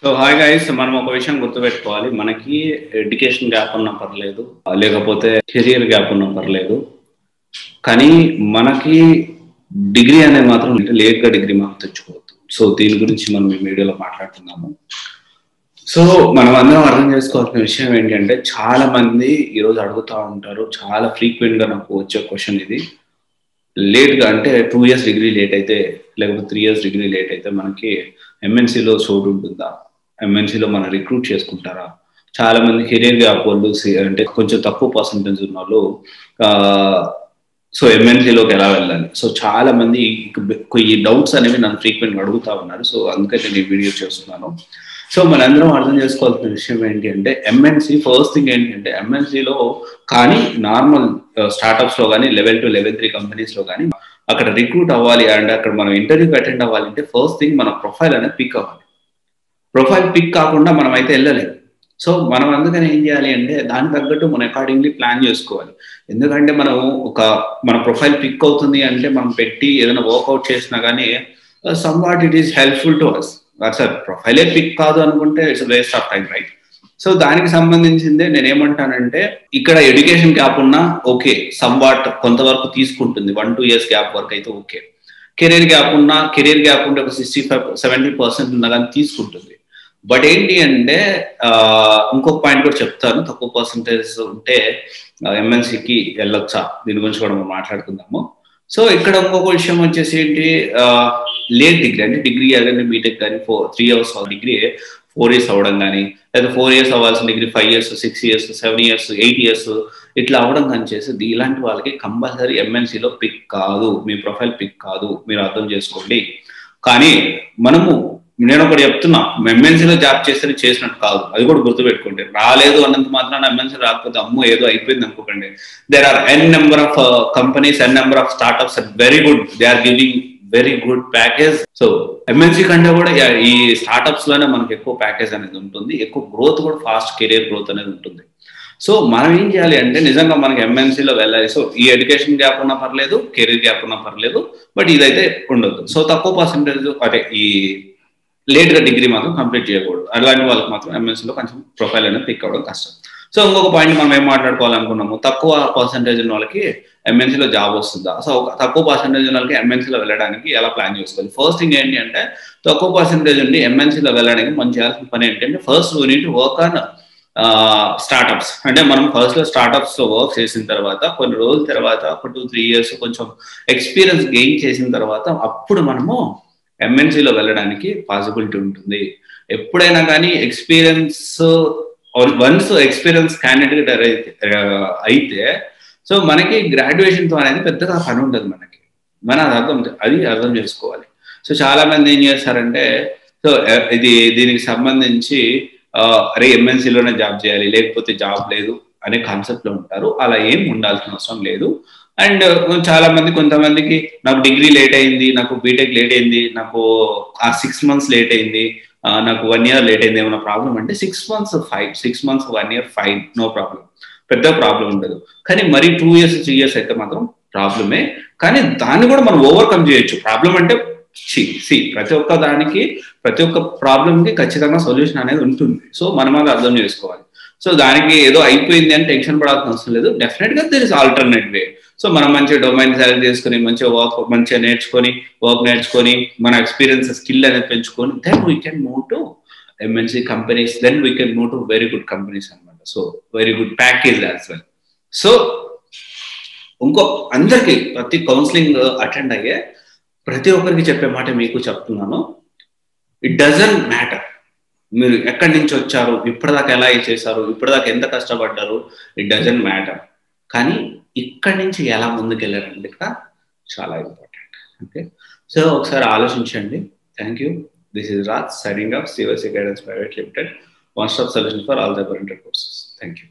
So hi guys, మనం ఒక విషయం గుర్తుపెట్టుకోవాలి. మనకి ఎడ్యుకేషన్ గ్యాప్ ఉన్నా పర్లేదు, లేకపోతే కెరియర్ గ్యాప్ ఉన్నా పర్లేదు, కానీ మనకి డిగ్రీ అనేది మాత్రం లేట్గా డిగ్రీ మనం తెచ్చుకోవద్దు. సో దీని గురించి మనం ఈ వీడియోలో మాట్లాడుతున్నాము. సో మనం అందరం అర్థం చేసుకోవాల్సిన విషయం ఏంటంటే, చాలా మంది ఈరోజు అడుగుతూ ఉంటారు, చాలా ఫ్రీక్వెంట్ గా నాకు వచ్చే క్వశ్చన్ ఇది. లేట్గా అంటే 2 years డిగ్రీ లేట్ అయితే, లేకపోతే 3 years డిగ్రీ లేట్ అయితే మనకి ఎంఎన్సీలో చోటు ఉంటుందా, ఎంఎన్సీలో మనం రిక్రూట్ చేసుకుంటారా? చాలా మంది కెరీర్ గ్యాప్ వాళ్ళు అంటే కొంచెం తక్కువ పర్సంటేజ్ ఉన్న వాళ్ళు సో ఎంఎన్సీలోకి ఎలా వెళ్ళాలి? సో చాలా మంది ఈ డౌట్స్ అనేవి నన్ను ఫ్రీక్వెంట్గా అడుగుతా ఉన్నారు. సో అందుకే నేను ఈ వీడియో చేస్తున్నాను. సో మనందరం అర్థం చేసుకోవాల్సిన విషయం ఏంటి అంటే, ఎంఎన్సీ ఫస్ట్ థింగ్ ఏంటంటే, ఎంఎన్సీలో కానీ నార్మల్ స్టార్ట్అప్స్ లో కానీ లెవెల్ 2 లెవెల్ 3 కంపెనీస్ లో కానీ అక్కడ రిక్రూట్ అవ్వాలి అండ్ అక్కడ మనం ఇంటర్వ్యూకి అటెండ్ అవ్వాలి అంటే ఫస్ట్ థింగ్ మన ప్రొఫైల్ అనేది పిక్ అవ్వాలి. ప్రొఫైల్ పిక్ కాకుండా మనం అయితే వెళ్ళలేము. సో మనం అందుకని ఏం చేయాలి అంటే, దానికి తగ్గట్టు మనం అకార్డింగ్లీ ప్లాన్ చేసుకోవాలి. ఎందుకంటే మన ప్రొఫైల్ పిక్ అవుతుంది అంటే మనం పెట్టి ఏదైనా వర్కౌట్ చేసినా కానీ somewhat it is helpful to us. Sir ప్రొఫైలే పిక్ కాదు అనుకుంటే it's waste of time, right? So దానికి సంబంధించిందే నేనేమంటానంటే, ఇక్కడ ఎడ్యుకేషన్ గ్యాప్ ఉన్నా ఓకే, సమ్ వాట్ కొంతవరకు తీసుకుంటుంది, 1-2 years గ్యాప్ వరకు అయితే ఓకే. కెరీర్ గ్యాప్ ఉంటే ఒక 65-70% ఉన్నా కానీ తీసుకుంటుంది. బట్ ఏంటి అంటే ఇంకొక పాయింట్ కూడా చెప్తాను, తక్కువ పర్సంటేజ్ ఉంటే ఎంఎన్సీకి వెళ్ళొచ్చా, దీని గురించి కూడా మనం మాట్లాడుకుందాము. సో ఇక్కడ ఇంకొక విషయం వచ్చేసి ఏంటి, లేట్ డిగ్రీ అంటే డిగ్రీ కానీ బీటెక్ కానీ 3 years డిగ్రీ 4 years అవ్వడం కానీ, లేదా 4 years అవ్వాల్సిన degree 5 years 6 years 7 years 8 years ఇట్లా అవ్వడం కానీ చేసేది. ఇలాంటి వాళ్ళకి కంపల్సరీ ఎంఎన్సీలో పిక్ కాదు, మీ ప్రొఫైల్ పిక్ కాదు, మీరు అర్థం చేసుకోండి. కానీ నేను ఒకటి చెప్తున్నా, ఎంఎన్సీలో జాబ్ చేసినట్టు కాదు, అది కూడా గుర్తుపెట్టుకోండి. రాలేదు అన్నంత మాత్రాన ఎంఎన్సీ రాకపోతే అమ్మో ఏదో అయిపోయింది అనుకోకండి. There are n number of companies, n number of startups are very good, they are giving very good package. So MNC కంటే కూడా ఈ స్టార్ట్అప్స్ లోనే మనకి ఎక్కువ ప్యాకేజ్ అనేది ఉంటుంది, ఎక్కువ గ్రోత్ కూడా, ఫాస్ట్ కెరియర్ గ్రోత్ అనేది ఉంటుంది. సో మనం ఏం చేయాలి అంటే, నిజంగా మనకి ఎంఎన్సీలో వెళ్ళాలి. సో ఈ ఎడ్యుకేషన్ గ్యాప్ ఉన్నా పర్లేదు, కెరీర్ గ్యాప్ ఉన్నా పర్లేదు, బట్ ఇదైతే ఉండదు. సో తక్కువ పర్సెంటేజ్ అంటే ఈ లేట్ గా డిగ్రీ మాత్రం కంప్లీట్ చేయకూడదు. అలాంటి వాళ్ళకి మాత్రం ఎంఎన్సీలో కొంచెం ప్రొఫైల్ అనేది పిక్ అవ్వడం కష్టం. సో ఇంకొక పాయింట్ మనం ఏం మాట్లాడుకోవాలనుకున్నాము, తక్కువ పర్సెంటేజ్ ఉన్న వాళ్ళకి ఎంఎన్సీలో జాబ్ వస్తుందా? సో తక్కువ పర్సెంటేజ్ ఉన్న వాళ్ళకి ఎంఎన్సీలో వెళ్ళడానికి ఎలా ప్లాన్ చేసుకోవాలి? ఫస్ట్ థింగ్ ఏంటి అంటే, తక్కువ పర్సెంటేజ్ ఉండి ఎంఎన్సీలో వెళ్ళడానికి మనం చేయాల్సిన పని ఏంటంటే, first we need to work on startups. అంటే మనం ఫస్ట్ లో స్టార్ట్అప్స్ లో వర్క్ చేసిన తర్వాత కొన్ని రోజుల తర్వాత, ఒక 2-3 years కొంచెం ఎక్స్పీరియన్స్ గెయిన్ చేసిన తర్వాత అప్పుడు మనము ఎంఎన్సీలో వెళ్ళడానికి పాసిబిలిటీ ఉంటుంది. ఎప్పుడైనా కానీ వన్స్ ఎక్స్పీరియన్స్ క్యాండిడేట్ అయితే సో మనకి గ్రాడ్యుయేషన్ తో అనేది పెద్దగా పని ఉండదు. అది అర్థం చేసుకోవాలి. సో చాలా మంది ఏం చేస్తారంటే, సో దీనికి సంబంధించి అరే ఎంఎన్సీలోనే జాబ్ చేయాలి, లేకపోతే జాబ్ లేదు అనే కాన్సెప్ట్ లో ఉంటారు. అలా ఏం ఉండాల్సిన అవసరం లేదు. అండ్ కొంతమందికి నాకు డిగ్రీ లేట్ అయింది, నాకు బీటెక్ లేట్ అయింది, నాకు 6 months లేట్ అయింది, నాకు 1 year లేట్ అయింది, ఏమైనా ప్రాబ్లం అంటే 6 months 1 year fine, no problem, పెద్ద ప్రాబ్లం ఉండదు. కానీ మరి 2 years 3 years అయితే మాత్రం ప్రాబ్లమే. కానీ దాన్ని కూడా మనం ఓవర్కమ్ చేయొచ్చు. ప్రాబ్లం అంటే ప్రతి ఒక్క ప్రాబ్లంకి ఖచ్చితంగా సొల్యూషన్ అనేది ఉంటుంది. సో మనం అది అర్థం చేసుకోవాలి. సో దానికి ఏదో అయిపోయింది అని టెన్షన్ పడాల్సిన అవసరం లేదు. డెఫినెట్ గా there is alternate way. So మనం మంచిగా డొమైన్ సెలెక్ట్ చేసుకుని, మంచిగా నేర్చుకొని మన ఎక్స్పీరియన్స్ స్కిల్ అనేది పెంచుకొని, then we can move to MNC companies, then we can move to very good companies అనమాట. So very good package as well. So అందరికి ప్రతి కౌన్సిలింగ్ అటెండ్ అయ్యే ప్రతి ఒక్కరికి చెప్పే మాట మీకు చెప్తున్నాను, ఇట్ డజంట్ మ్యాటర్ మీరు ఎక్కడి నుంచి వచ్చారు, ఇప్పటిదాకా ఎలా చేశారు, ఇప్పటిదాకా ఎంత కష్టపడ్డారు, ఇట్ డజంట్ మ్యాటర్. కానీ ఇక్కడి నుంచి ఎలా ముందుకెళ్ళారంటే చాలా ఇంపార్టెంట్. ఓకే, సో ఒకసారి ఆలోచించండి. Thank you. This is Raj signing off CYC Guidance Private Limited, one stop solution for all the parental courses. Thank you.